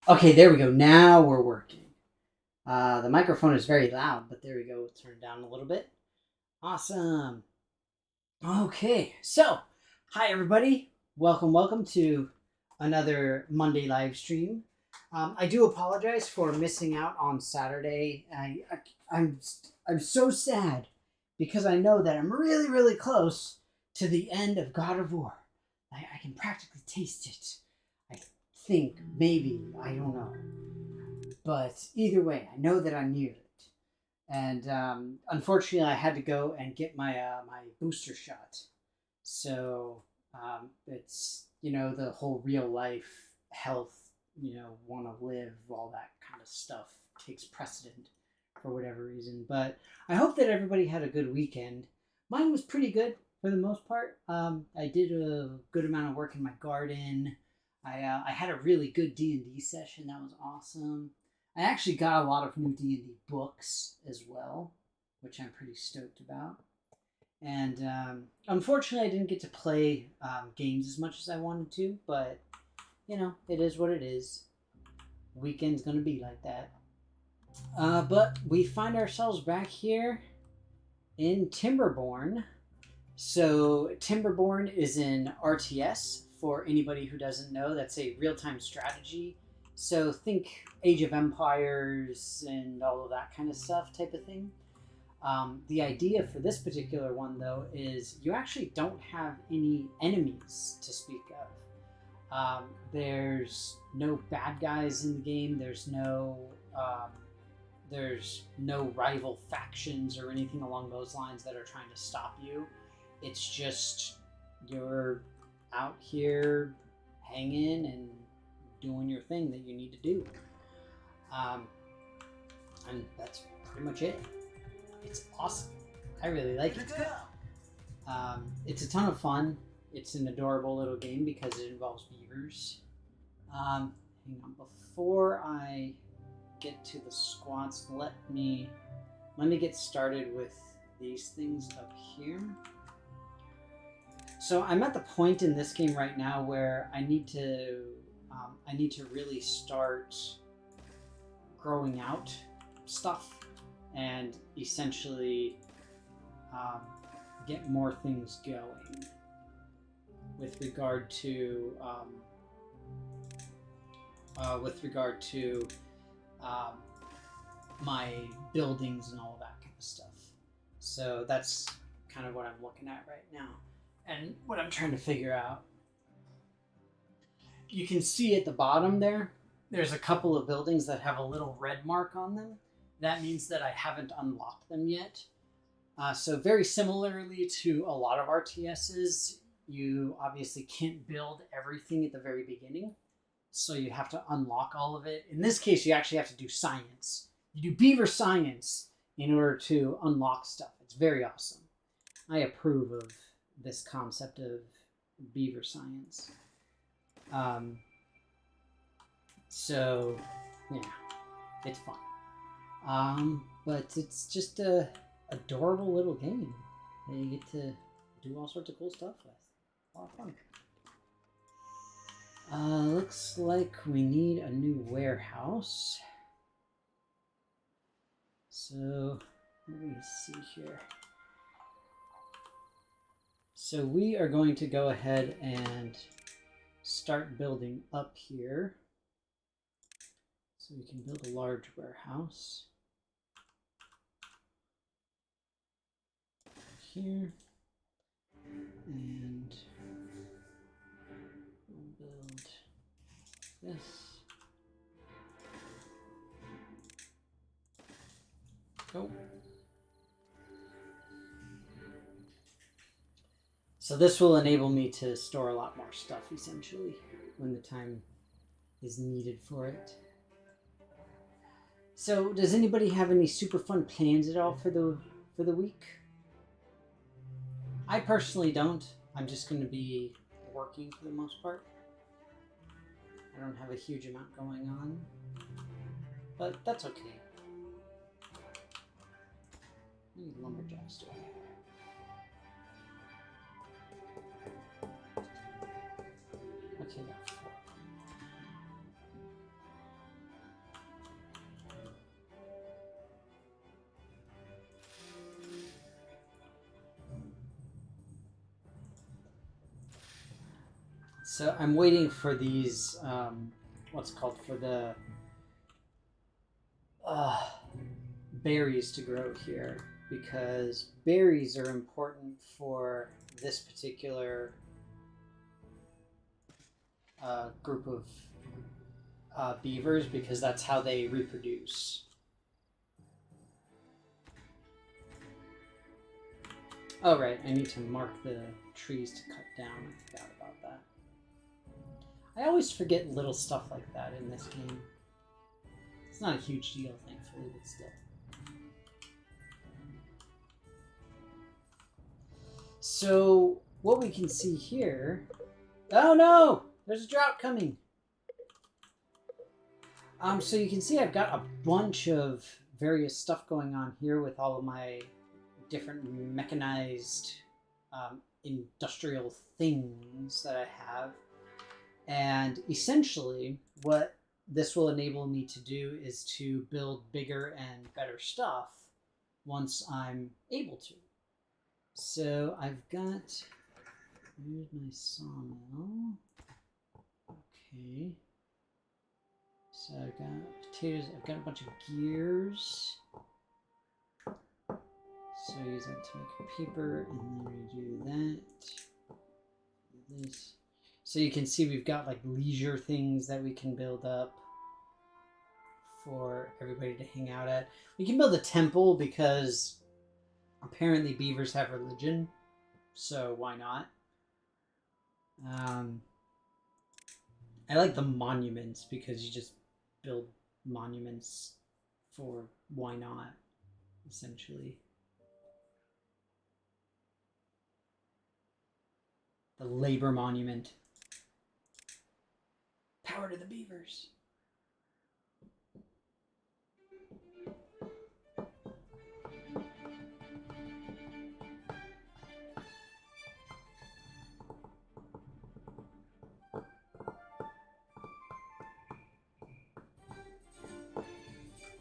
Okay, there we go. Now we're working. The microphone is very loud, but there we go. Turn it down a little bit. Awesome. Okay, so hi everybody. Welcome to another Monday live stream. I do apologize for missing out on Saturday. I'm so sad because I know that I'm really close to the end of God of War. I can practically taste it. I think maybe I don't know. But either way, I know that I'm near it. And unfortunately, I had to go and get my booster shot. So it's the whole real life health, want to live, all that kind of stuff takes precedent for whatever reason. But I hope that everybody had a good weekend. Mine was pretty good for the most part. I did a good amount of work in my garden. I had a really good D&D session. That was awesome. I actually got a lot of new D&D books as well, which I'm pretty stoked about. And unfortunately, I didn't get to play games as much as I wanted to, but it is what it is. Weekend's gonna be like that. But we find ourselves back here in Timberborn. So Timberborn is an RTS. For anybody who doesn't know, that's a real-time strategy. So think Age of Empires and all of that kind of stuff type of thing. The idea for this particular one, though, is you actually don't have any enemies to speak of. There's no bad guys in the game. There's no rival factions or anything along those lines that are trying to stop you. It's just you're out here hanging and doing your thing that you need to do. And that's pretty much it. It's awesome. I really like it. It's a ton of fun. It's an adorable little game because it involves beavers. Hang on, before I get to the squats, let me get started with these things up here. So I'm at the point in this game right now where I need to really start growing out stuff and essentially get more things going with regard to my buildings and all of that kind of stuff. So that's kind of what I'm looking at right now and what I'm trying to figure out. You can see at the bottom there's a couple of buildings that have a little red mark on them. That means that I haven't unlocked them yet. So very similarly to a lot of RTSs, you obviously can't build everything at the very beginning. So you have to unlock all of it. In this case, you actually have to do science. You do beaver science in order to unlock stuff. It's very awesome. I approve of this concept of beaver science. So, yeah, it's fun. But it's just a adorable little game that you get to do all sorts of cool stuff with. A lot of fun. Looks like we need a new warehouse. So, let me see here. So we are going to go ahead and start building up here. So we can build a large warehouse. Here. And we'll build this. Go. So this will enable me to store a lot more stuff, essentially, when the time is needed for it. So, does anybody have any super fun plans at all for the week? I personally don't. I'm just going to be working for the most part. I don't have a huge amount going on, but that's okay. I need lumberjacks to Okay, got 4. So I'm waiting for these, what's it called, for the berries to grow here, because berries are important for this particular group of beavers, because that's how they reproduce. Oh right, I need to mark the trees to cut down. I forgot about that. I always forget little stuff like that in this game. It's not a huge deal, thankfully, but still. So, what we can see here... Oh no! There's a drought coming! So you can see I've got a bunch of various stuff going on here with all of my different mechanized industrial things that I have. And essentially, what this will enable me to do is to build bigger and better stuff once I'm able to. So I've got... Here's my sawmill. Okay. So I've got potatoes, I've got a bunch of gears. So I use that to make paper, and then we do that. Do this. So you can see we've got like leisure things that we can build up for everybody to hang out at. We can build a temple because apparently beavers have religion, so why not? I like the monuments because you just build monuments for why not, essentially. The labor monument. Power to the beavers.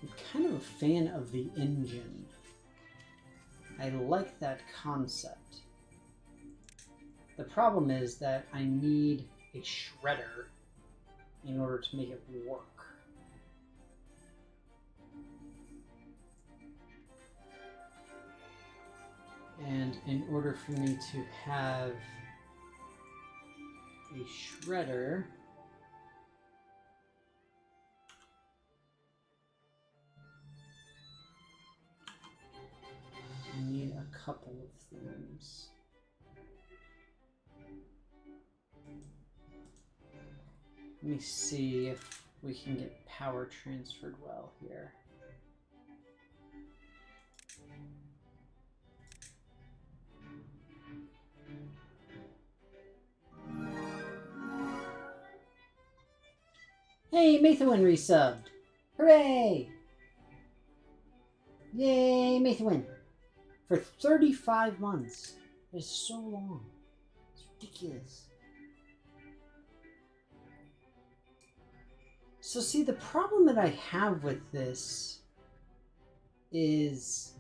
I'm kind of a fan of the engine. I like that concept. The problem is that I need a shredder in order to make it work. And in order for me to have a shredder, I need a couple of things. Let me see if we can get power transferred well here. Hey, Mathewin resubbed! Hooray! Yay, Mathewin! For 35 months. It's so long. It's ridiculous. So see, the problem that I have with this is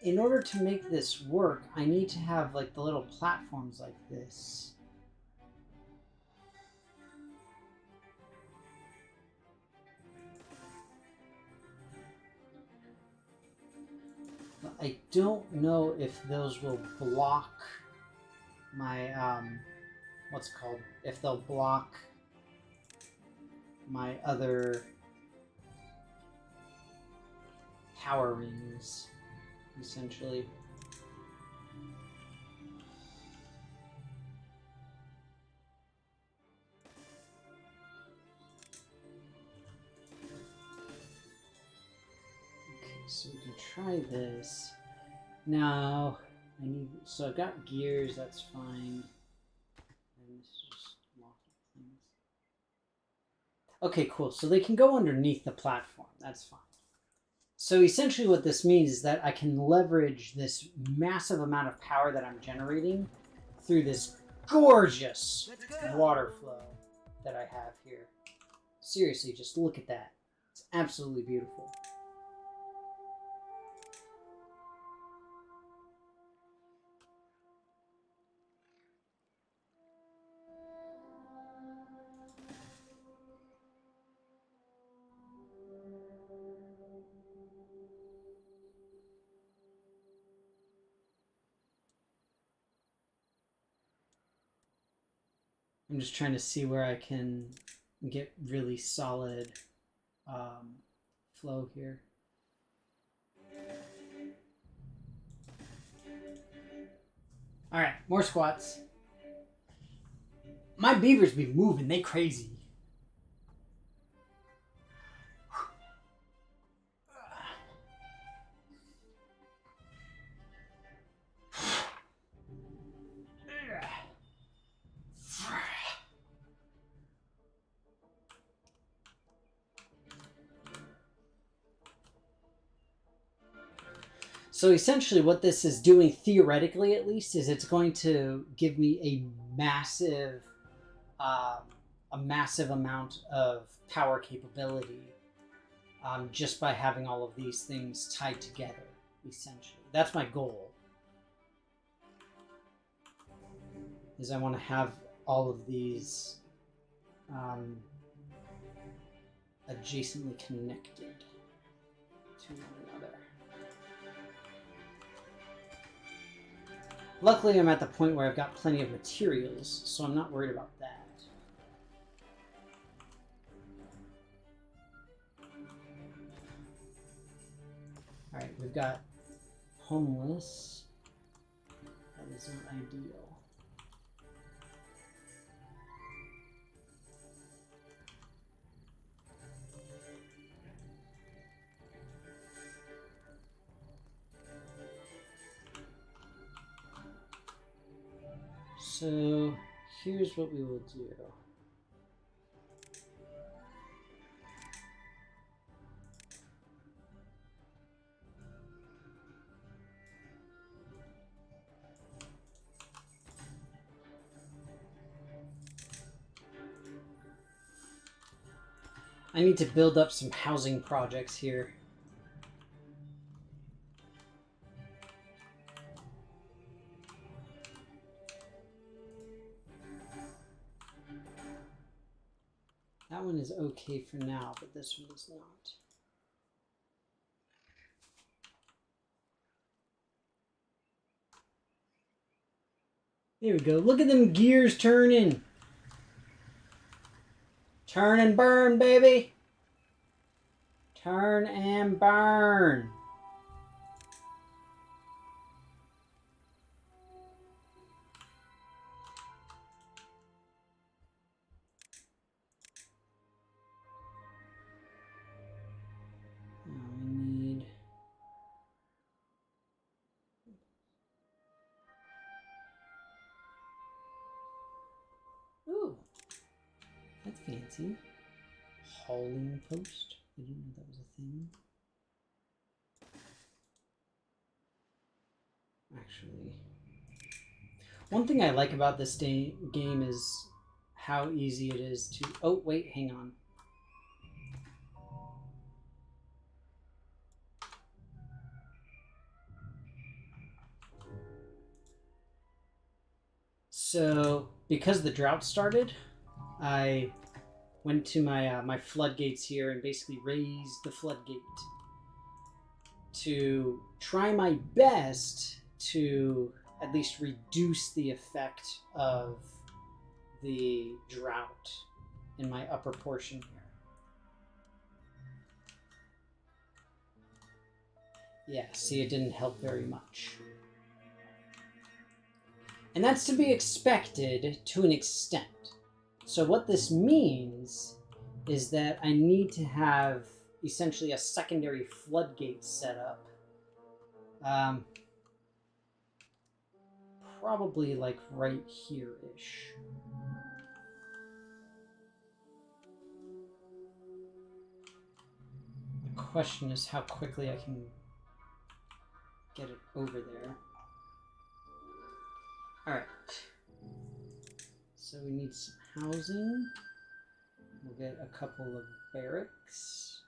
in order to make this work, I need to have like the little platforms like this. But I don't know if those will block my, what's it called? If they'll block my other power rings, essentially. Okay, so we can try this. Now, I need, so I've got gears, that's fine. And this is just locking things. Okay, cool. So they can go underneath the platform. That's fine. So essentially what this means is that I can leverage this massive amount of power that I'm generating through this gorgeous water flow that I have here. Seriously, just look at that. It's absolutely beautiful. I'm just trying to see where I can get really solid flow here. All right, more squats. My beavers be moving, they crazy. So essentially what this is doing, theoretically at least, is it's going to give me a massive amount of power capability just by having all of these things tied together, essentially. That's my goal. Is I want to have all of these adjacently connected to one another. Luckily, I'm at the point where I've got plenty of materials, so I'm not worried about that. Alright, we've got homeless. That is not ideal. So here's what we will do. I need to build up some housing projects here. That one is okay for now, but this one is not. There we go. Look at them gears turning. Turn and burn, baby. Turn and burn. Ooh, that's fancy. Hauling post. I didn't know that was a thing. Actually, one thing I like about this game is how easy it is to... Oh, wait, hang on. So, because the drought started, I went to my my floodgates here and basically raised the floodgate to try my best to at least reduce the effect of the drought in my upper portion here. Yeah, see, it didn't help very much. And that's to be expected to an extent. So what this means is that I need to have essentially a secondary floodgate set up. Probably like right here-ish. The question is how quickly I can get it over there. Alright. So we need some housing. We'll get a couple of barracks.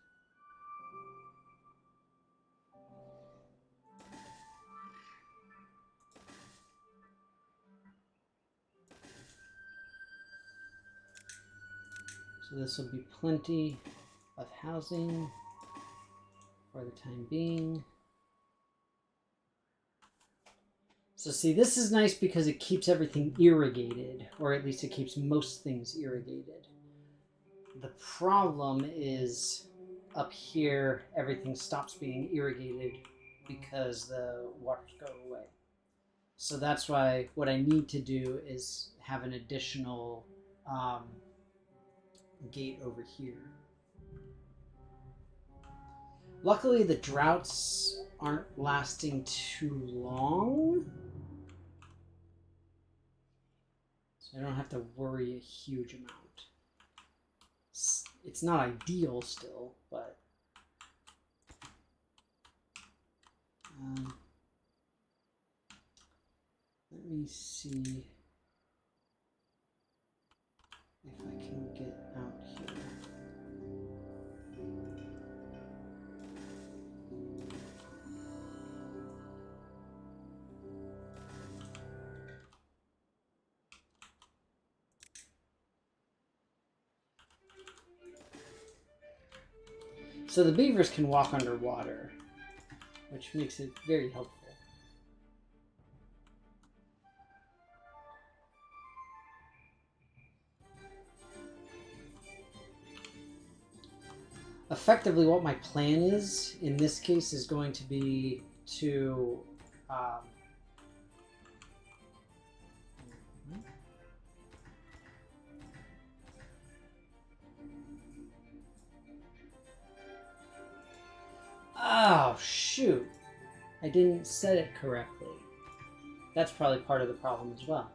So this will be plenty of housing for the time being. So see, this is nice because it keeps everything irrigated, or at least it keeps most things irrigated. The problem is up here, everything stops being irrigated because the waters go away. So that's why what I need to do is have an additional gate over here. Luckily, the droughts aren't lasting too long, so I don't have to worry a huge amount. It's not ideal still, but let me see if I can get out here. So the beavers can walk underwater, which makes it very helpful. Effectively, what my plan is in this case is going to be to oh, shoot. I didn't set it correctly. That's probably part of the problem as well.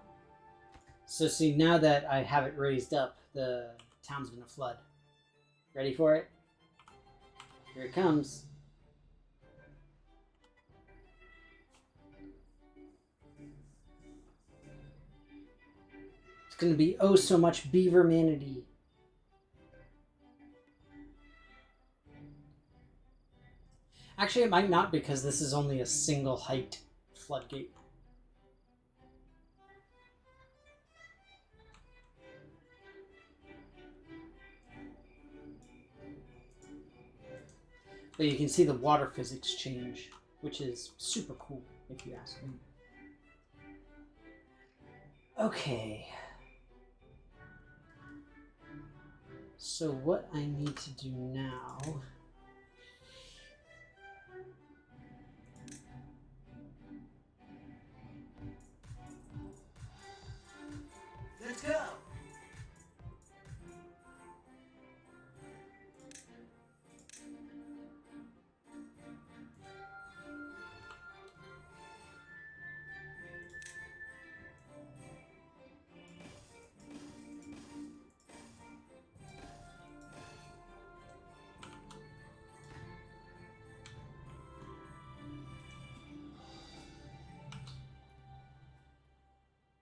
So see, now that I have it raised up, the town's going to flood. Ready for it? Here it comes. It's going to be oh so much beaver manatee. Actually, it might not because this is only a single height floodgate. But you can see the water physics change, which is super cool, if you ask me. Okay. So what I need to do now... Let's go!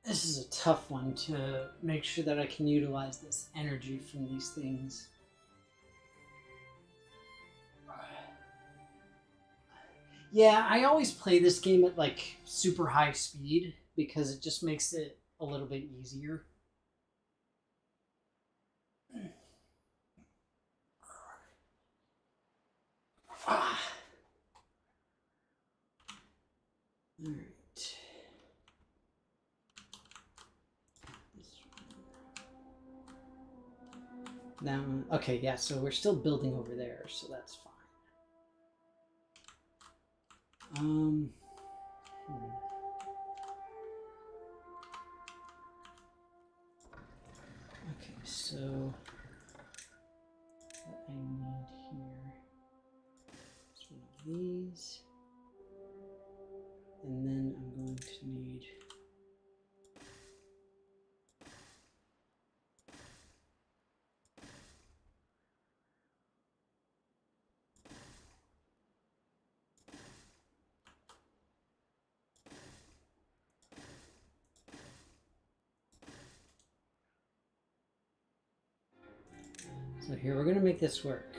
This is a tough one to make sure that I can utilize this energy from these things. Yeah, I always play this game at like super high speed because it just makes it a little bit easier. Ah. All right. Now, okay, yeah, so we're still building over there, so that's fine. Okay, so what I need here is one of these, and then I'm going to need so here we're going to make this work.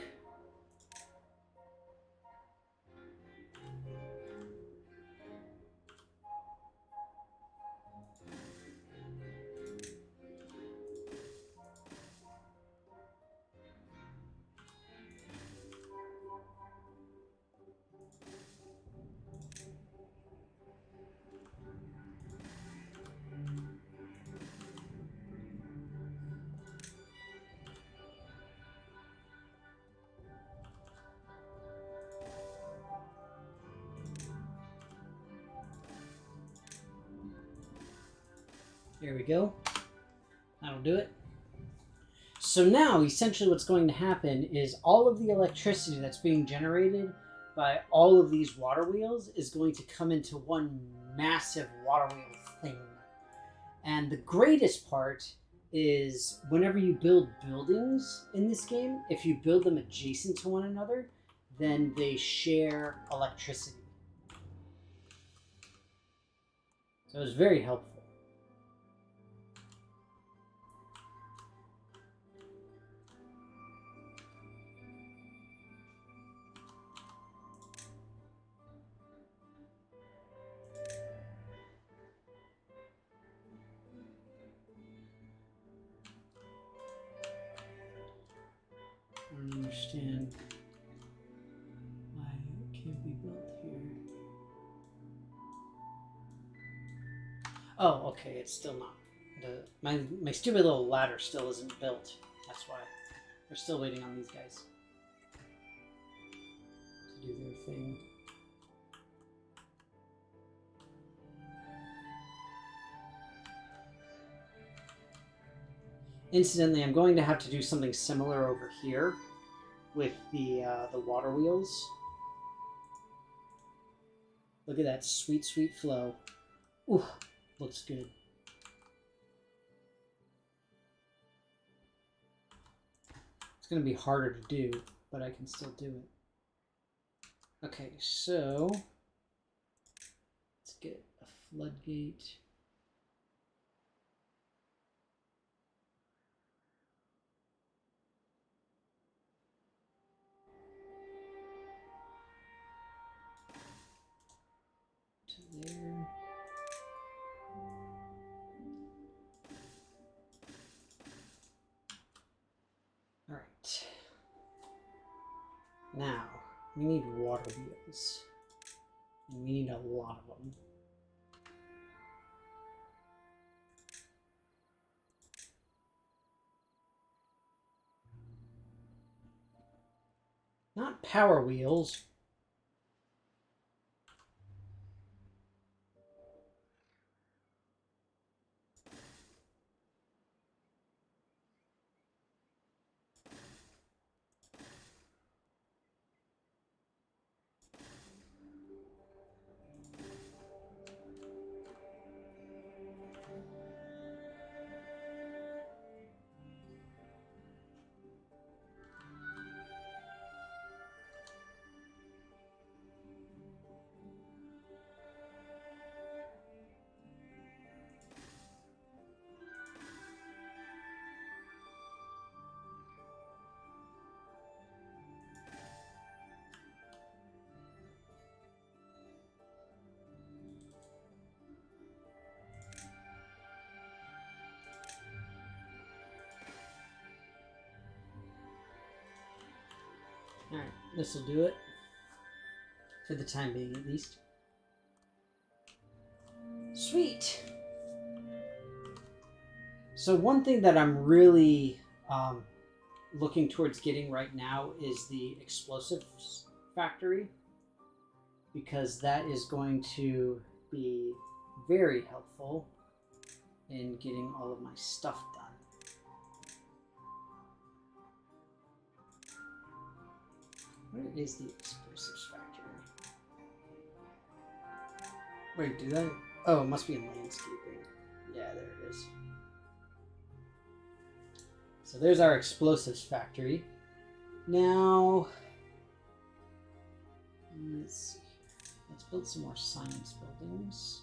There we go. That'll do it. So now, essentially what's going to happen is all of the electricity that's being generated by all of these water wheels is going to come into one massive water wheel thing. And the greatest part is whenever you build buildings in this game, if you build them adjacent to one another, then they share electricity. So it's very helpful. I don't understand why it can't be built here. Oh, okay, it's still not. My stupid little ladder still isn't built. That's why. We're still waiting on these guys to do their thing. Incidentally, I'm going to have to do something similar over here with the water wheels. Look at that sweet, sweet flow. Ooh, looks good. It's going to be harder to do, but I can still do it. Okay, so let's get a floodgate. To there. All right. Now, we need water wheels. And we need a lot of them. Not power wheels. All right, this will do it. For the time being, at least. Sweet! So one thing that I'm really looking towards getting right now is the explosives factory, because that is going to be very helpful in getting all of my stuff done. Where is the explosives factory? Wait, do that? Oh, it must be in landscaping. Yeah, there it is. So there's our explosives factory. Now, let's see. Let's build some more science buildings.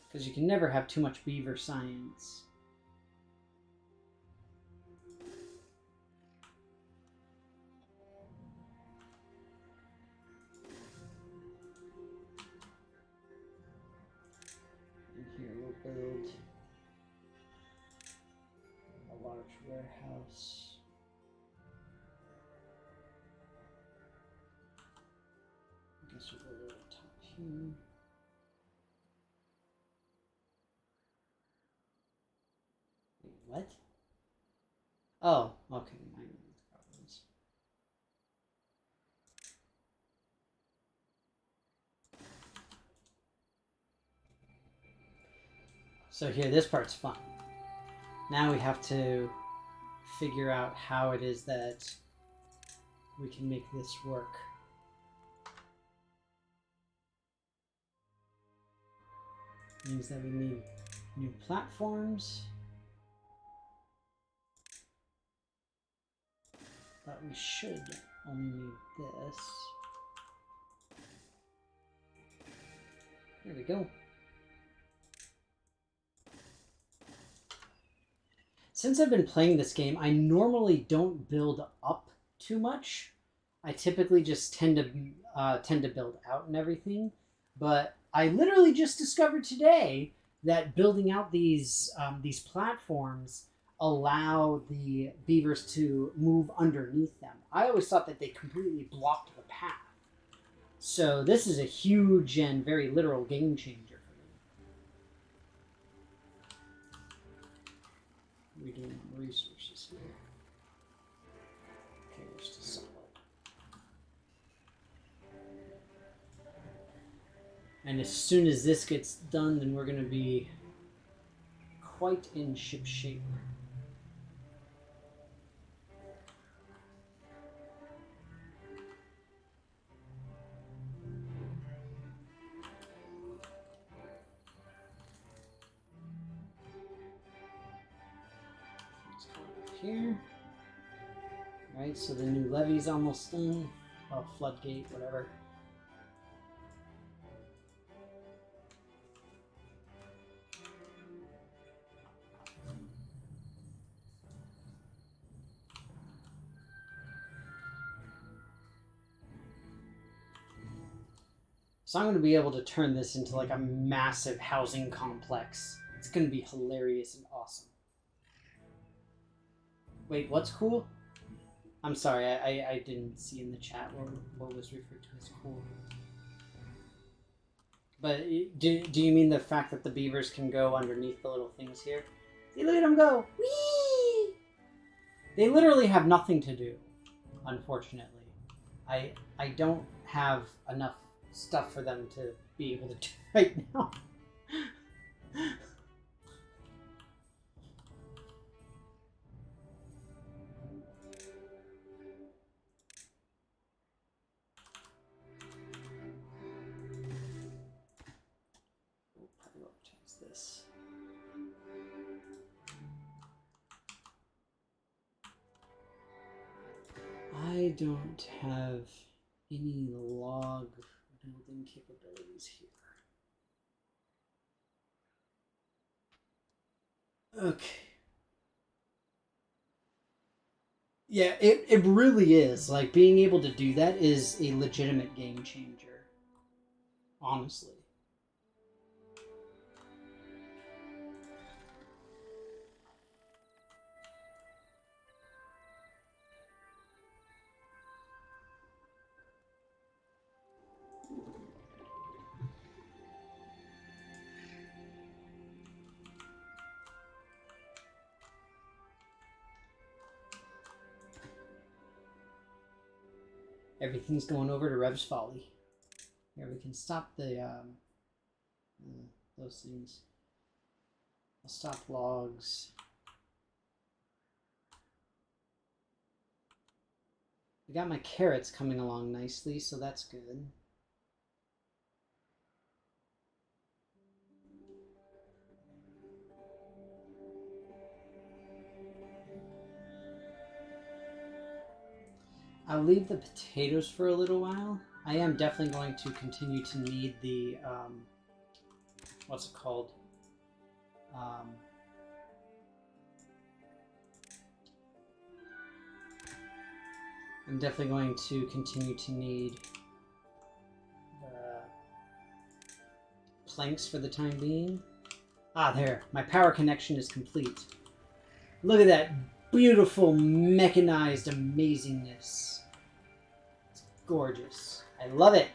Because you can never have too much beaver science. And here we'll build a large warehouse. I guess we'll go to the top here. Wait, what? Oh, okay. I know what the problem is. So here, this part's fun. Now we have to figure out how it is that we can make this work. Means that we need new platforms. But we should only need this. There we go. Since I've been playing this game, I normally don't build up too much. I typically just tend to build out and everything. But I literally just discovered today that building out these platforms allow the beavers to move underneath them. I always thought that they completely blocked the path. So this is a huge and very literal game changer for me. We're doing resources here. Okay, we're still solid. And as soon as this gets done, then we're going to be quite in ship shape. Here. Right, so the new levee's almost done. Oh, floodgate, whatever. So I'm going to be able to turn this into like a massive housing complex. It's going to be hilarious and awesome. Wait, what's cool? I'm sorry, I didn't see in the chat what was referred to as cool. But do you mean the fact that the beavers can go underneath the little things here? See, look at them go! Whee! They literally have nothing to do, unfortunately. I don't have enough stuff for them to be able to do right now. We'll prioritize this. I don't have any log building capabilities here. Okay. Yeah, it really is. Like, being able to do that is a legitimate game changer. Honestly. Everything's going over to Rev's Folly. Here, we can stop the, those things. I'll stop logs. I got my carrots coming along nicely, so that's good. I'll leave the potatoes for a little while. I am definitely going to continue to need the, what's it called? I'm definitely going to continue to need the planks for the time being. Ah, there. My power connection is complete. Look at that beautiful mechanized amazingness. It's gorgeous. I love it.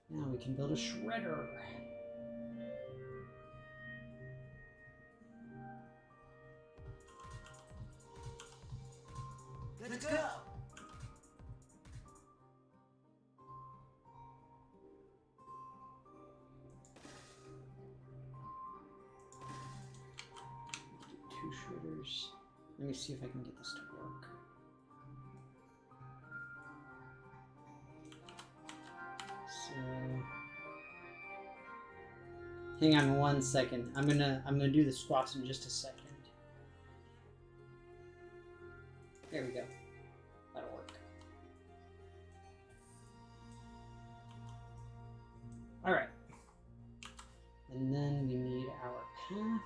Now we can build a shredder. Let's go! beavers. Let me see if I can get this to work. So hang on one second. I'm gonna do the squats in just a second. There we go. That'll work. All right. And then we need our path.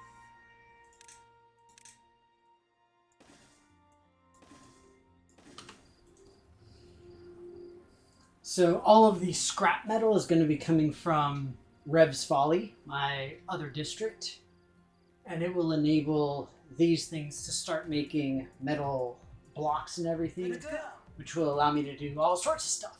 So all of the scrap metal is going to be coming from Rev's Folly, my other district, and it will enable these things to start making metal blocks and everything, which will allow me to do all sorts of stuff.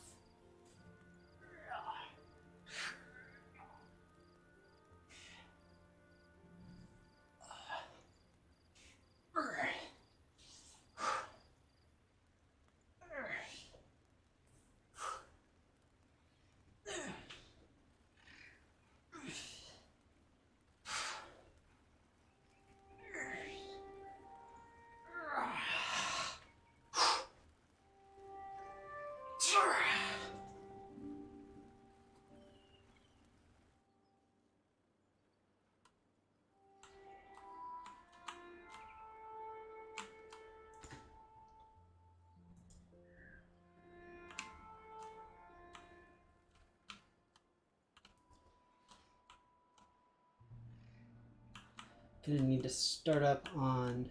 Gonna need to start up on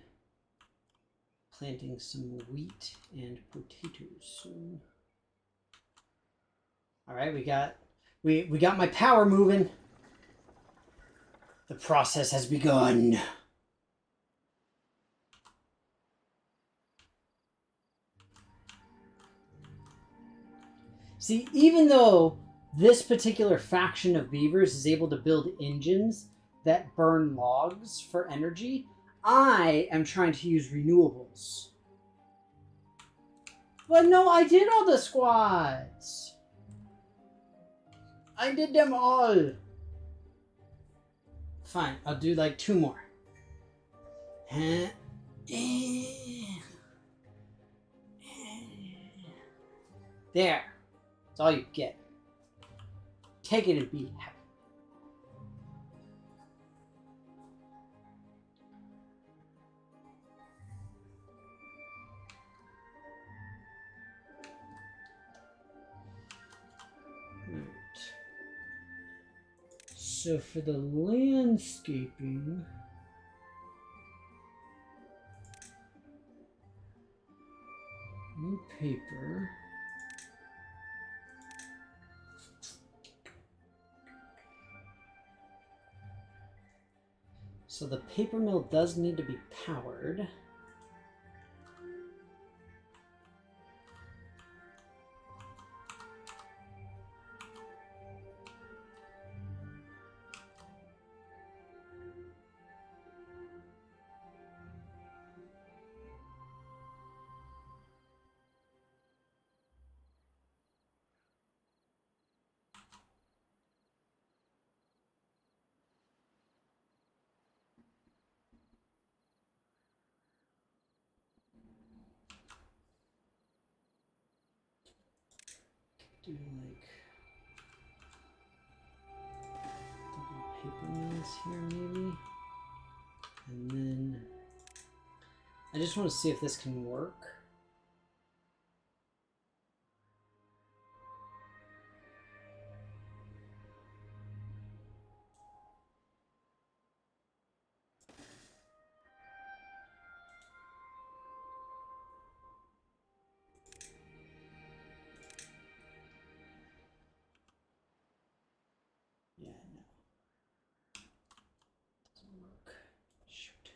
planting some wheat and potatoes soon. All right, we got my power moving. The process has begun. See, even though this particular faction of beavers is able to build engines that burn logs for energy, I am trying to use renewables. But no, I did all the squats. I did them all. Fine, I'll do like 2 more. There. That's all you get. Take it and be happy. So for the landscaping, new paper. So the paper mill does need to be powered. Do like double paper mills here maybe, and then I just want to see if this can work. Yeah, no. Doesn't work. Shoot.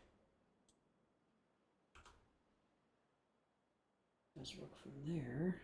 Does work from there.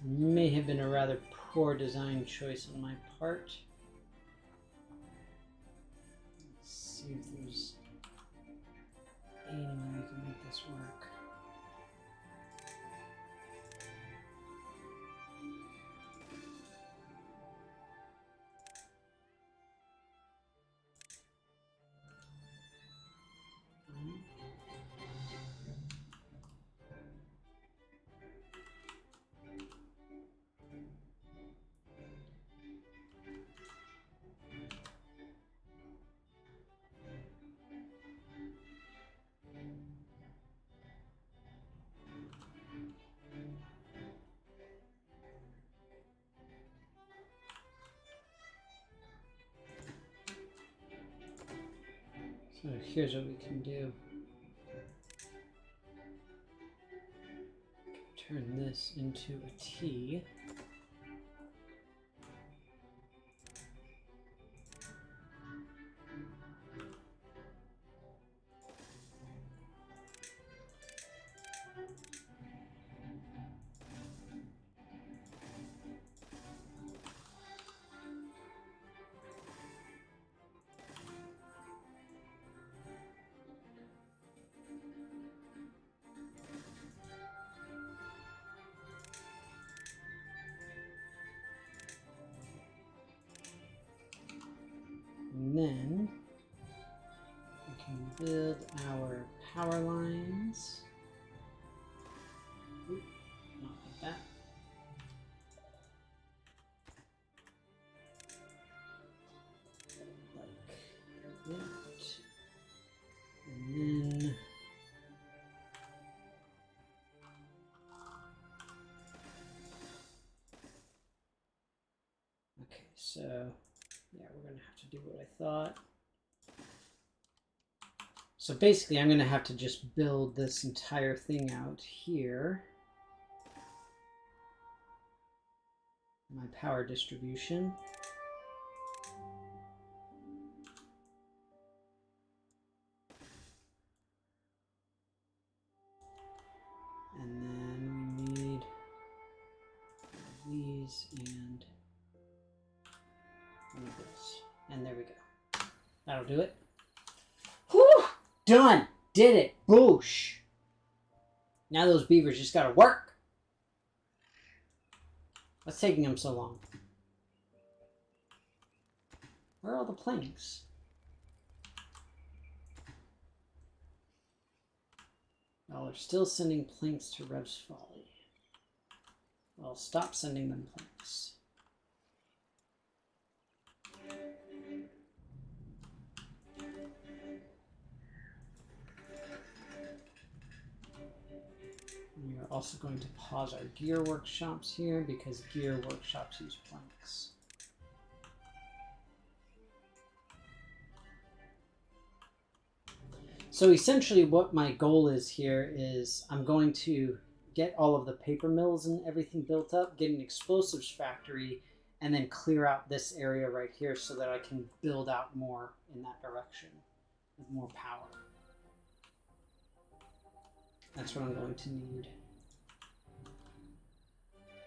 may have been a rather poor design choice on my part. Let's see if there's any way we can make this work. So here's what we can do. Turn this into a T. And then we can build our power lines. Oop, not like that. Like that. And then okay, so yeah, we're gonna have to do what I thought. So basically, I'm going to have to just build this entire thing out here. My power distribution. And then we need these and one of this. And there we go. That'll do it. Whew! Done! Did it! Boosh! Now those beavers just gotta work! What's taking them so long? Where are all the planks? Well, they're still sending planks to Rev's Folly. Well, stop sending them planks. We are also going to pause our gear workshops here because gear workshops use planks. So essentially what my goal is here is I'm going to get all of the paper mills and everything built up, get an explosives factory, and then clear out this area right here so that I can build out more in that direction with more power. That's what I'm going to need.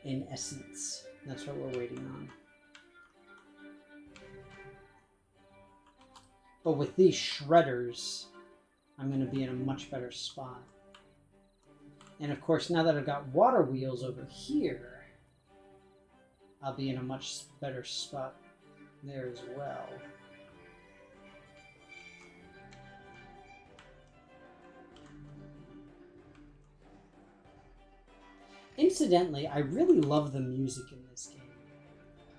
In essence, that's what we're waiting on. But with these shredders, I'm going to be in a much better spot. And of course, now that I've got water wheels over here, I'll be in a much better spot there as well. Incidentally, I really love the music in this game.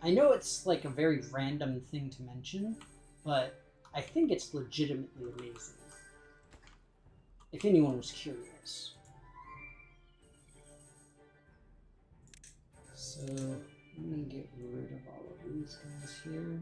I know it's like a very random thing to mention, but I think it's legitimately amazing. If anyone was curious. So, let me get rid of all of these guys here.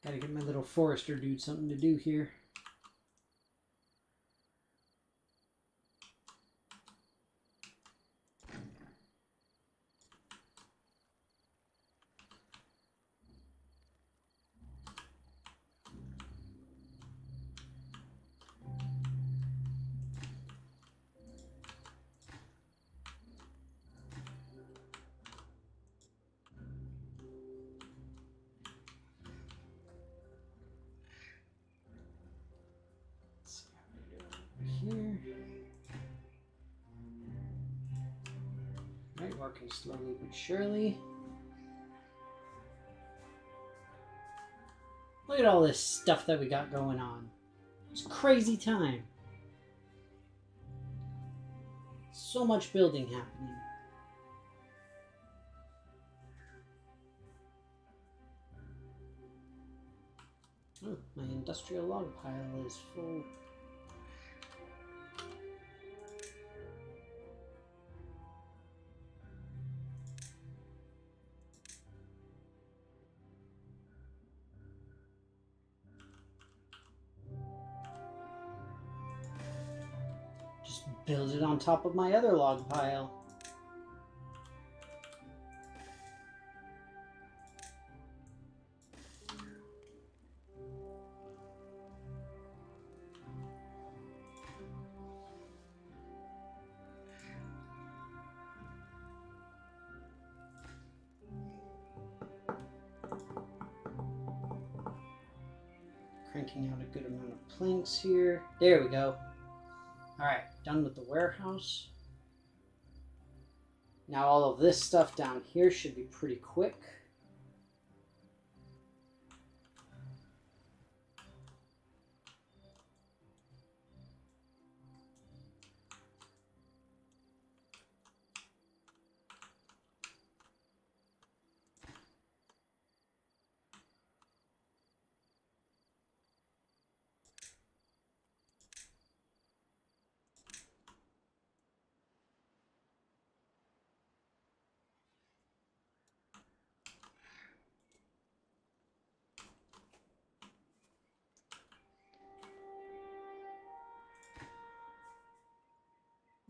Gotta get my little forester dude something to do here. Here. Right, working slowly but surely. Look at all this stuff that we got going on. It's crazy time. So much building happening. Oh, my industrial log pile is full. Just build it on top of my other log pile. Cranking out a good amount of planks here. There we go. Alright, done with the warehouse. Now all of this stuff down here should be pretty quick.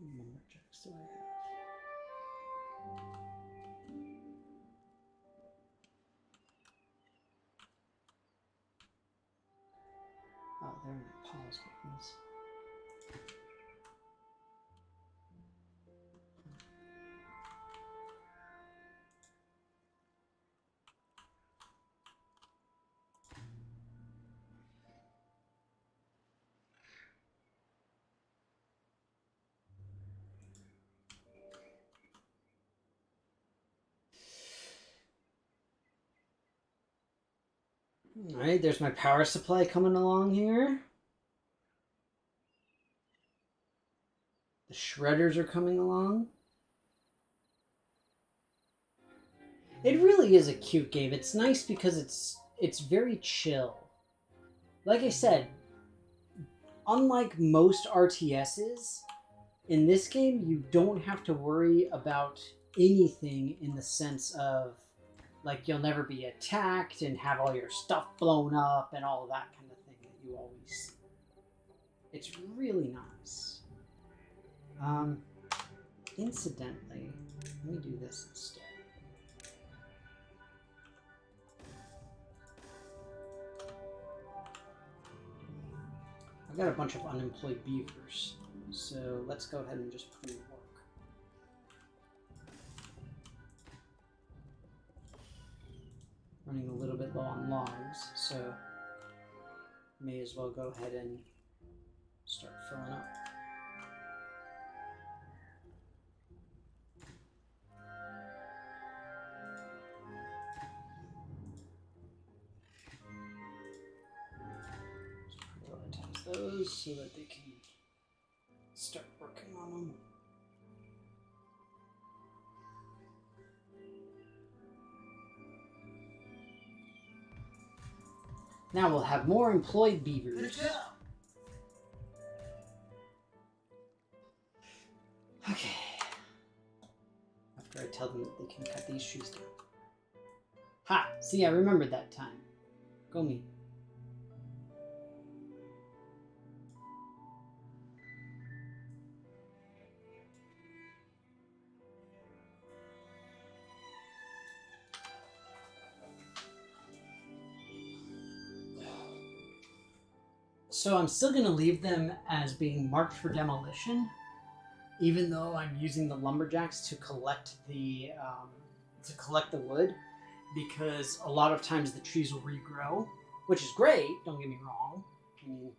Lumberjacks do I have? Oh, they're in the pause buttons. Alright, there's my power supply coming along here. The shredders are coming along. It really is a cute game. It's nice because it's very chill. Like I said, unlike most RTSs, in this game you don't have to worry about anything in the sense of like you'll never be attacked and have all your stuff blown up and all of that kind of thing that you always see. It's really nice. Incidentally, let me do this instead. I've got a bunch of unemployed beavers, so let's go ahead and just put them to work. Running a little bit low on logs, so may as well go ahead and start filling up. Prioritize those so that they can start working on them. Now we'll have more employed beavers. Okay. After I tell them that they can cut these trees down. Ha! See, I remembered that time. Go me. So I'm still going to leave them as being marked for demolition, even though I'm using the lumberjacks to collect the wood, because a lot of times the trees will regrow, which is great. Don't get me wrong. I mean,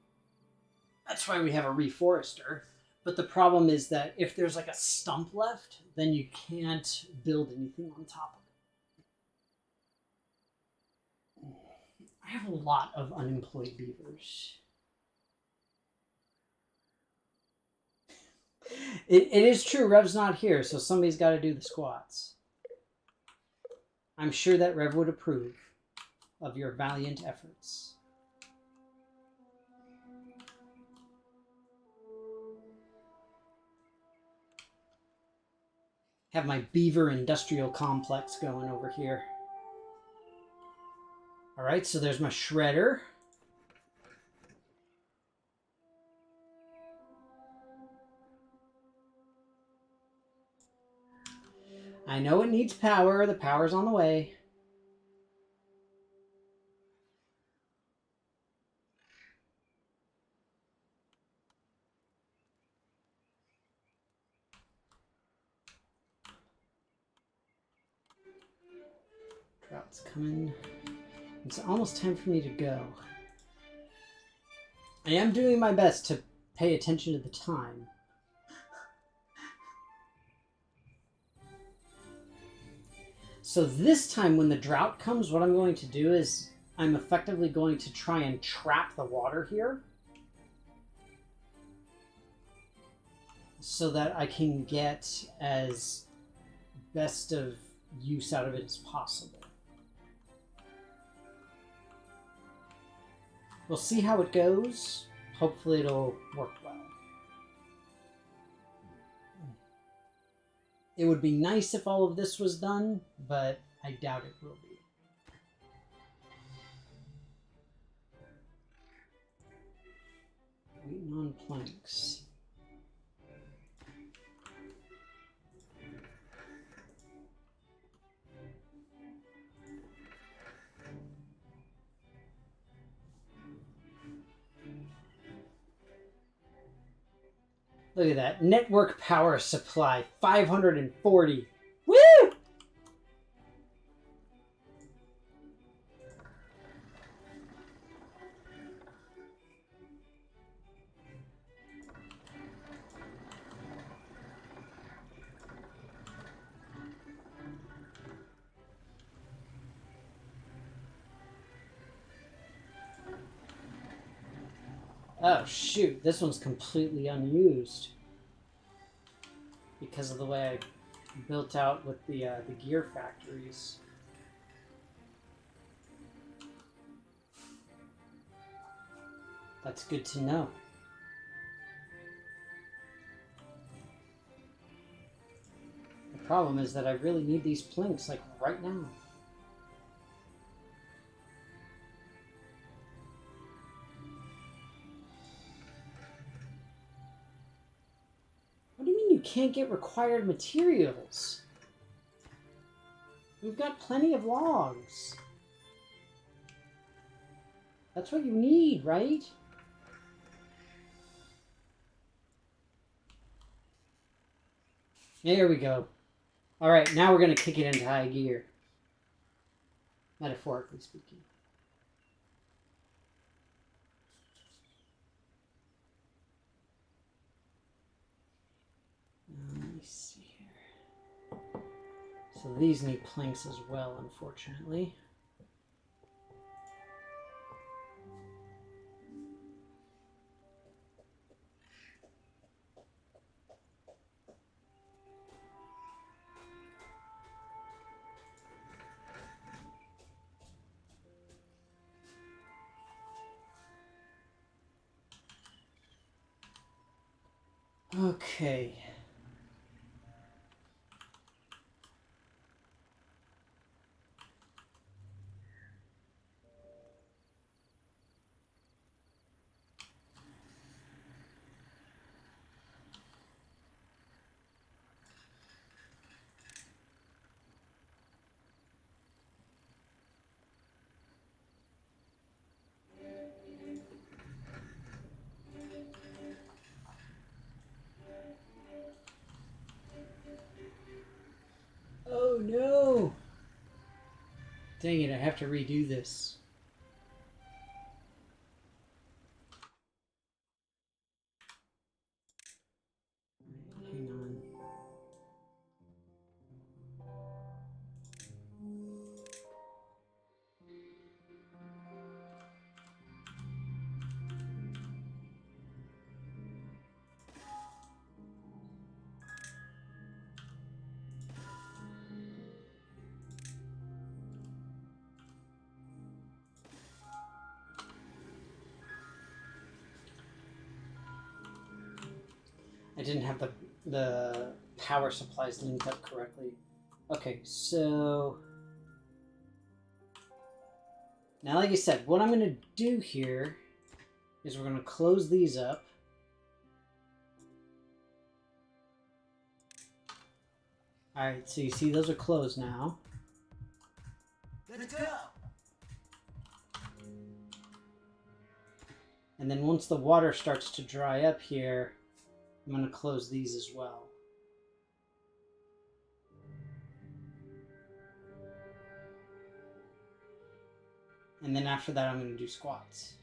that's why we have a reforester. But the problem is that if there's like a stump left, then you can't build anything on top of it. I have a lot of unemployed beavers. It is true, Rev's not here, so somebody's got to do the squats. I'm sure that Rev would approve of your valiant efforts. Have my beaver industrial complex going over here. All right, so there's my shredder. I know it needs power. The power's on the way. Drought's coming. It's almost time for me to go. I am doing my best to pay attention to the time. So this time when the drought comes, what I'm going to do is I'm effectively going to try and trap the water here so that I can get as best of use out of it as possible. We'll see how it goes. Hopefully it'll work well. It would be nice if all of this was done, but I doubt it will be. Waiting on planks. Look at that. Network power supply, 540. Woo! Oh shoot, this one's completely unused because of the way I built out with the gear factories. That's good to know. The problem is that I really need these planks like right now. What do you mean you can't get required materials? We've got plenty of logs. That's what you need, right? There we go. All right, now we're going to kick it into high gear. Metaphorically speaking. Let me see here. So these need planks as well, unfortunately. Okay. Dang it, I have to redo this. Hang on. I didn't have the power supplies linked up correctly. Okay, so now, like I said, what I'm going to do here is we're going to close these up. Alright, so you see those are closed now. Let's go! And then once the water starts to dry up here, I'm going to close these as well. And then after that, I'm going to do squats.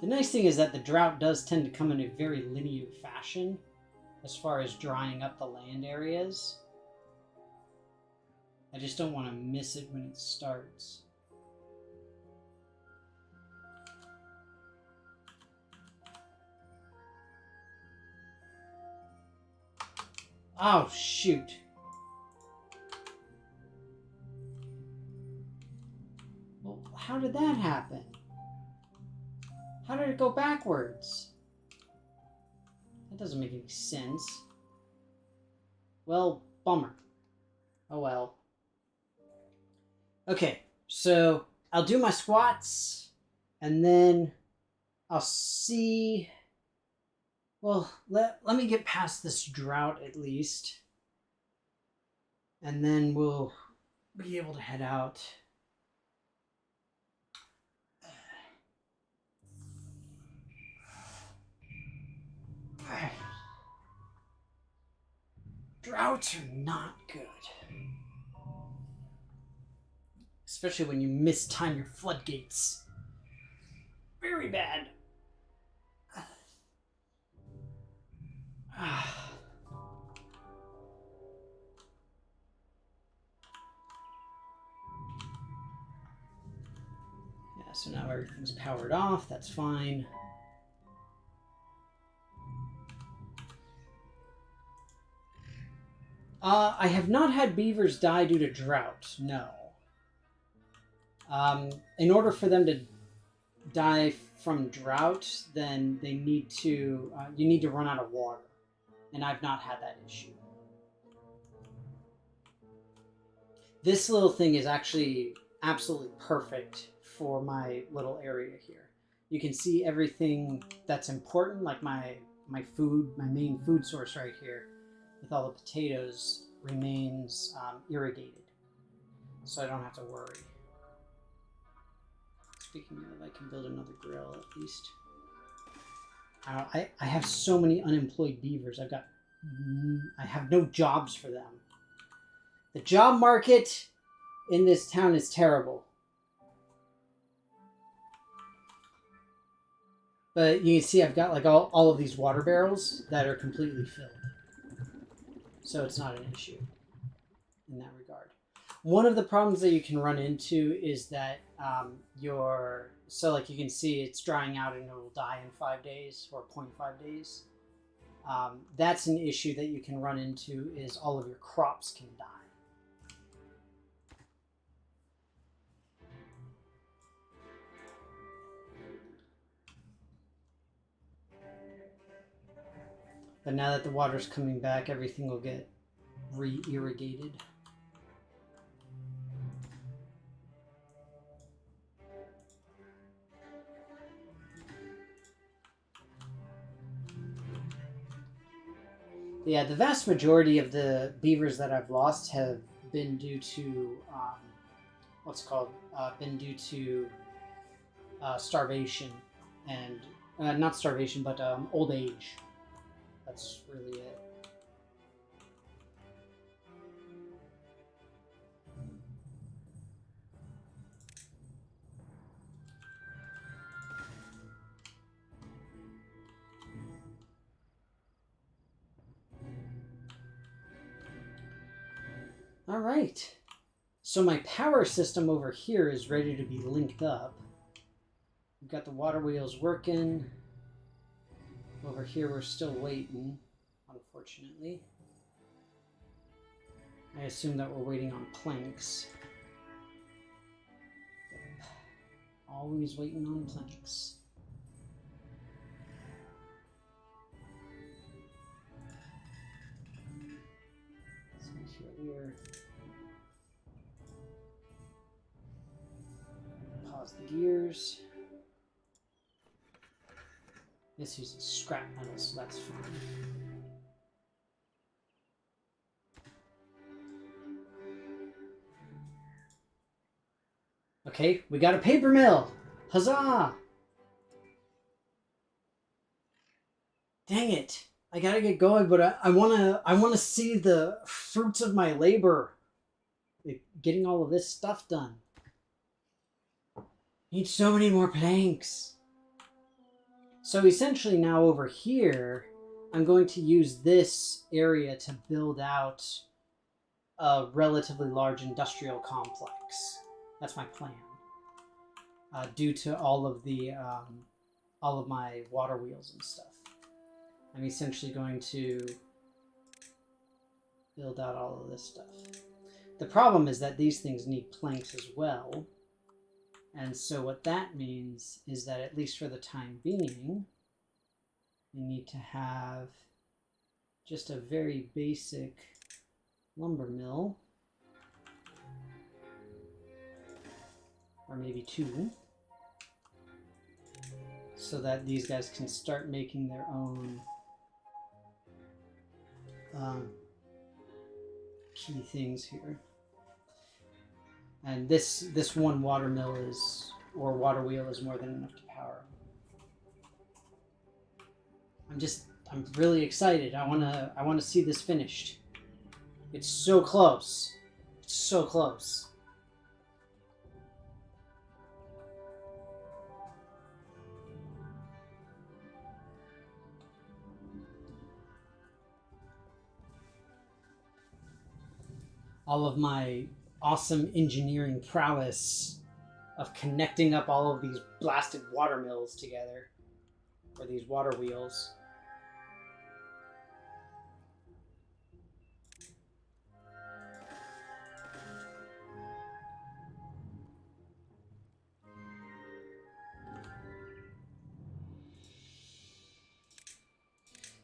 The nice thing is that the drought does tend to come in a very linear fashion as far as drying up the land areas. I just don't want to miss it when it starts. Oh, shoot. Well, how did that happen? How did it go backwards? That doesn't make any sense. Well, bummer. Oh well. Okay, so I'll do my squats, and then I'll see... Well, let me get past this drought at least. And then we'll be able to head out. Droughts are not good. Especially when you mistime your floodgates. Very bad. Yeah, so now everything's powered off. That's fine. I have not had beavers die due to drought, no. In order for them to die from drought, then they need to, you need to run out of water. And I've not had that issue. This little thing is actually absolutely perfect for my little area here. You can see everything that's important, like my food, my main food source right here, with all the potatoes, remains irrigated. So I don't have to worry. Speaking of, I can build another grill at least. I have so many unemployed beavers. I have no jobs for them. The job market in this town is terrible. But you can see I've got like all of these water barrels that are completely filled. So it's not an issue in that regard. One of the problems that you can run into is that so like you can see it's drying out and it will die in 5 days or 0.5 days. That's an issue that you can run into, is all of your crops can die. But now that the water's coming back, everything will get re-irrigated. Yeah, the vast majority of the beavers that I've lost have been due to, been due to starvation. and not starvation, but old age. That's really it. All right. So my power system over here is ready to be linked up. We've got the water wheels working. Over here we're still waiting, unfortunately. I assume that we're waiting on planks. Yep. Always waiting on planks. See here. Pause the gears. This uses scrap metal, so that's fine. Okay, we got a paper mill! Huzzah! Dang it! I gotta get going, but I wanna see the fruits of my labor, like getting all of this stuff done. Need so many more planks. So essentially now over here, I'm going to use this area to build out a relatively large industrial complex. That's my plan. Due to all of my water wheels and stuff, I'm essentially going to build out all of this stuff. The problem is that these things need planks as well. And so what that means is that, at least for the time being, we need to have just a very basic lumber mill. Or maybe two. So that these guys can start making their own key things here. And this one water mill or water wheel is more than enough to power. I'm really excited. I wanna see this finished. It's so close. It's so close. All of my awesome engineering prowess of connecting up all of these blasted water mills together, or these water wheels.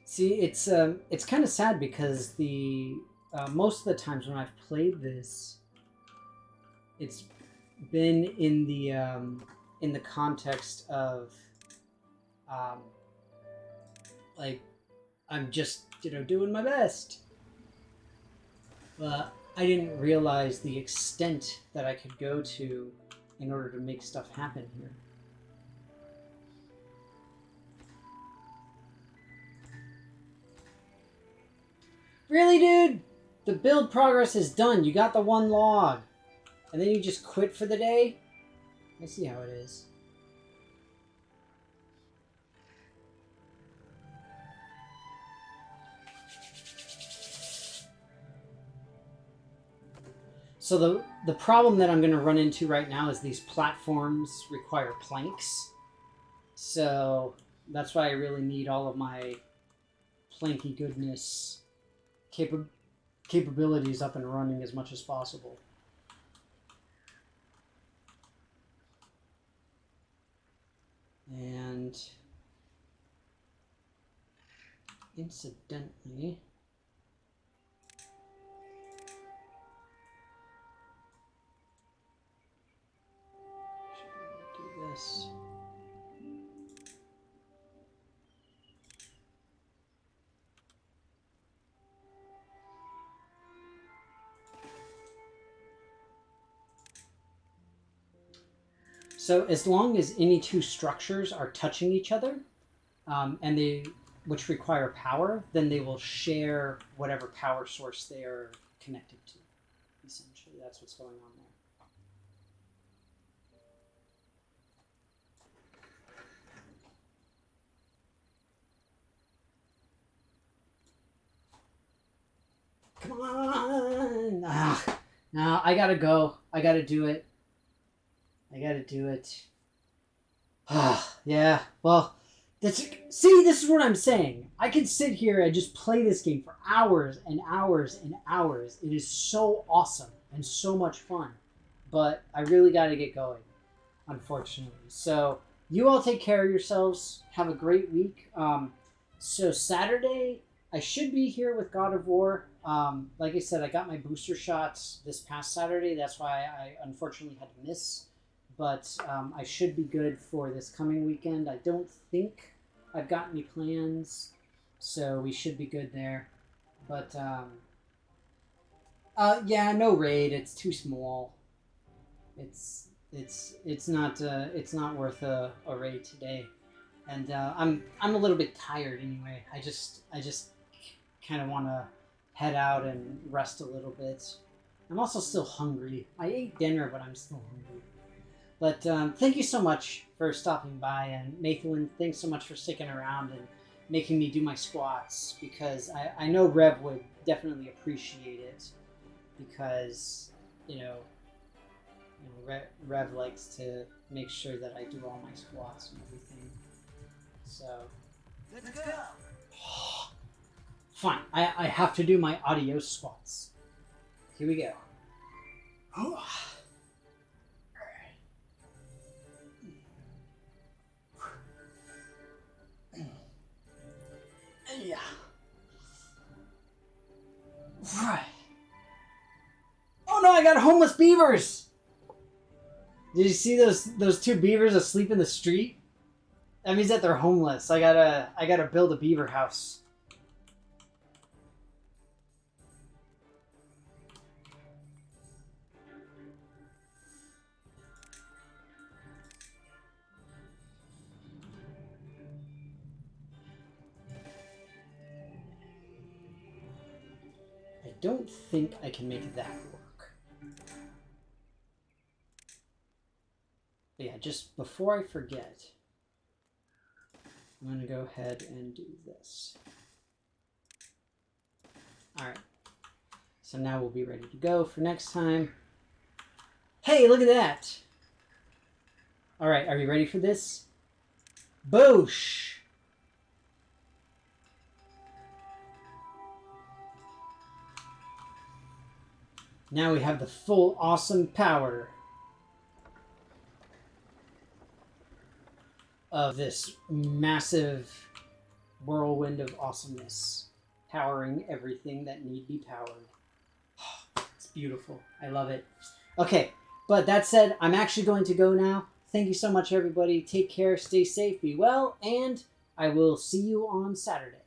See, it's kind of sad because the most of the times when I've played this, it's been in the context of like I'm just doing my best, but I didn't realize the extent that I could go to in order to make stuff happen here. Really, dude? The build progress is done. You got the one log. And then you just quit for the day? I see how it is. So the problem that I'm going to run into right now is these platforms require planks. So that's why I really need all of my planky goodness capabilities up and running as much as possible. And incidentally, should do this. So as long as any two structures are touching each other, which require power, then they will share whatever power source they are connected to. Essentially, that's what's going on there. Come on! No, I gotta go. I gotta do it. Yeah, well, see, this is what I'm saying. I can sit here and just play this game for hours and hours and hours. It is so awesome and so much fun. But I really gotta get going, unfortunately. So, you all take care of yourselves. Have a great week. So, Saturday, I should be here with God of War. Like I said, I got my booster shots this past Saturday. That's why I unfortunately had to miss. But I should be good for this coming weekend. I don't think I've got any plans, so we should be good there. But yeah, no raid. It's too small. It's not worth a raid today. And I'm a little bit tired anyway. I just kind of want to head out and rest a little bit. I'm also still hungry. I ate dinner, but I'm still hungry. But thank you so much for stopping by, and Maithlin, thanks so much for sticking around and making me do my squats, because I know Rev would definitely appreciate it, because Rev likes to make sure that I do all my squats and everything. So Let's go. Fine, I have to do my audio squats. Here we go. Yeah. Right. Oh no, I got homeless beavers! Did you see those two beavers asleep in the street? That means that they're homeless. I gotta build a beaver house. I don't think I can make that work. But yeah, just before I forget, I'm going to go ahead and do this. Alright. So now we'll be ready to go for next time. Hey, look at that! Alright, are you ready for this? Boosh! Now we have the full awesome power of this massive whirlwind of awesomeness, powering everything that need be powered. It's beautiful. I love it. Okay, but that said, I'm actually going to go now. Thank you so much, everybody. Take care, stay safe, be well, and I will see you on Saturday.